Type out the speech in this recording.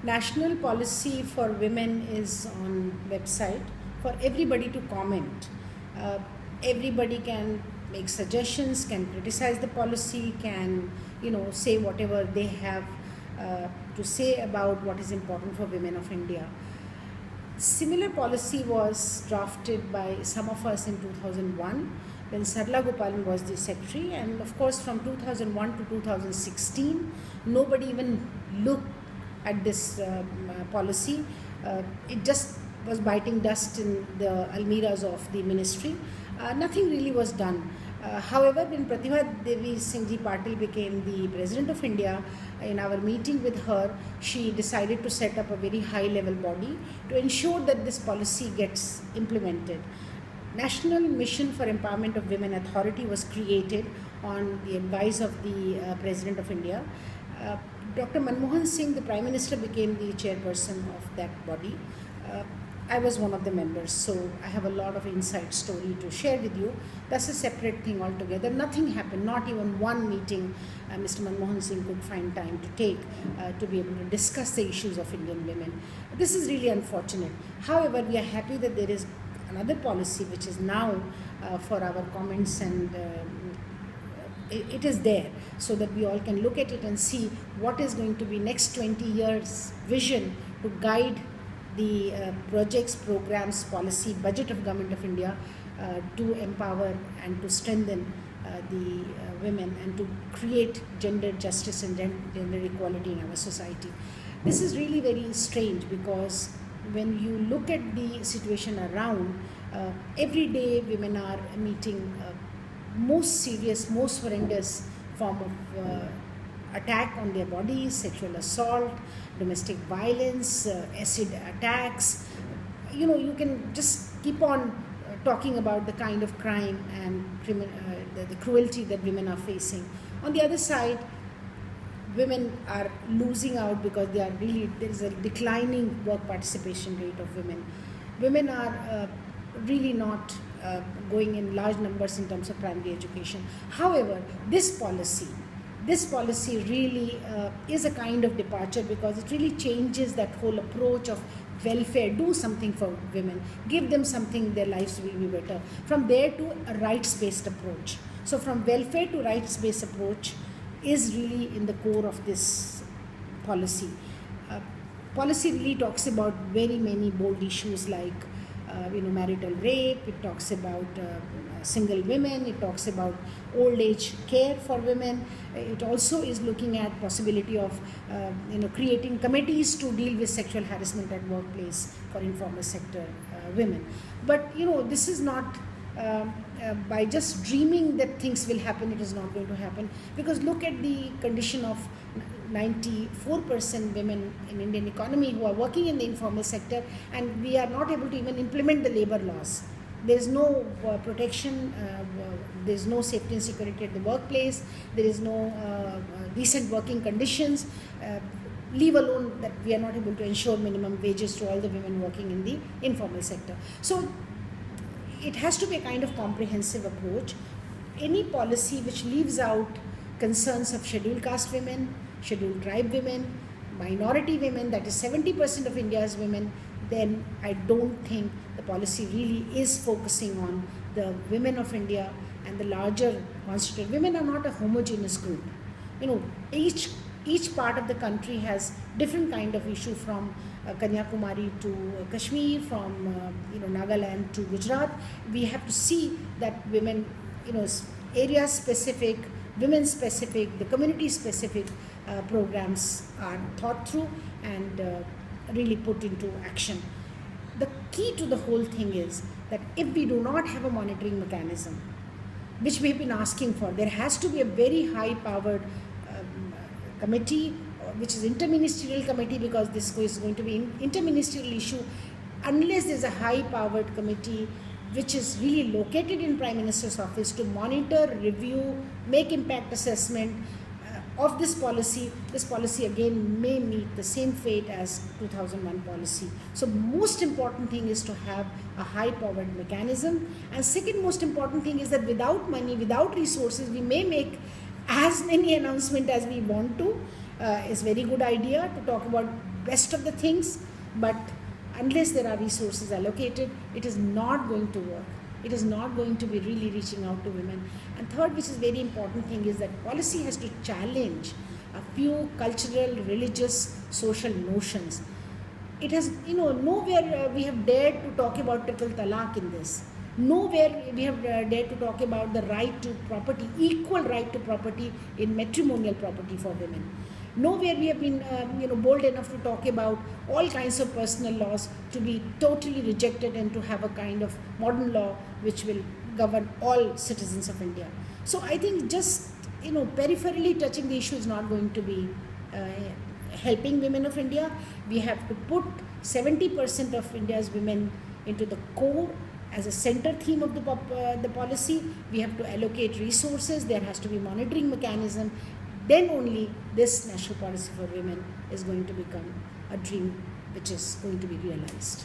national policy for women is on website for everybody to comment. Uh, Everybody can make suggestions, can criticize the policy, can say whatever they have to say about what is important for women of India. Similar policy was drafted by some of us in 2001 when Sarla Gopalan was the secretary, and of course from 2001 to 2016 nobody even looked at this policy. It just was biting dust in the almiras of the ministry. Nothing really was done. However, when Pratibha Devi Singh Ji Patil became the President of India, in our meeting with her, she decided to set up a very high level body to ensure that this policy gets implemented. National Mission for Empowerment of Women Authority was created on the advice of the President of India. Dr. Manmohan Singh, the Prime Minister, became the chairperson of that body. I was one of the members, so I have a lot of inside story to share with you. That's a separate thing altogether. Nothing happened, not even one meeting Mr. Manmohan Singh could find time to take to be able to discuss the issues of Indian women. This is really unfortunate. However, we are happy that there is another policy which is now for our comments, and it is there so that we all can look at it and see what is going to be next 20 years vision to guide the projects, programs, policy, budget of Government of India to empower and to strengthen the women and to create gender justice and gender equality in our society. This is really very strange because when you look at the situation around, every day women are meeting most serious, most horrendous form of attack on their bodies, sexual assault, domestic violence, acid attacks. You can just keep on talking about the kind of crime and the cruelty that women are facing. On the other side, women are losing out because there is a declining work participation rate of women. Women are really not going in large numbers in terms of primary education. However, this policy really is a kind of departure because it really changes that whole approach of welfare. Do something for women, give them something, their lives will be better. From there to a rights-based approach. So from welfare to rights-based approach is really in the core of this policy. Policy really talks about very many bold issues like marital rape. It talks about single women. It talks about old age care for women. It also is looking at possibility of creating committees to deal with sexual harassment at workplace for informal sector women. But this is not by just dreaming that things will happen. It is not going to happen, because look at the condition of 94% women in Indian economy who are working in the informal sector, and we are not able to even implement the labor laws. There is no protection, there is no safety and security at the workplace, there is no decent working conditions, leave alone that we are not able to ensure minimum wages to all the women working in the informal sector. So it has to be a kind of comprehensive approach. Any policy which leaves out concerns of scheduled caste women, scheduled tribe women, minority women, that is 70% of India's women, then I don't think the policy really is focusing on the women of India and the larger constituent. Women are not a homogeneous group. Each part of the country has different kind of issue, from Kanyakumari to Kashmir, from Nagaland to Gujarat. We have to see that women, area specific, women specific, the community specific programs are thought through and really put into action. The key to the whole thing is that if we do not have a monitoring mechanism, which we have been asking for, there has to be a very high powered committee, which is interministerial committee, because this is going to be an interministerial issue. Unless there is a high powered committee which is really located in Prime Minister's office to monitor, review, make impact assessment of this policy again may meet the same fate as 2001 policy. So most important thing is to have a high powered mechanism, and second most important thing is that without money, without resources, we may make as many announcements as we want to, is very good idea to talk about rest of the things, but unless there are resources allocated, it is not going to work. It is not going to be really reaching out to women. And third, which is very important thing, is that policy has to challenge a few cultural, religious, social notions. It has, nowhere we have dared to talk about triple talaq in this. Nowhere we have dared to talk about the right to property, equal right to property in matrimonial property for women. Nowhere we have been, bold enough to talk about all kinds of personal laws to be totally rejected and to have a kind of modern law which will govern all citizens of India. So I think just, peripherally touching the issue is not going to be helping women of India. We have to put 70% of India's women into the core as a center theme of the policy. We have to allocate resources. There has to be monitoring mechanism. Then only this national policy for women is going to become a dream which is going to be realized.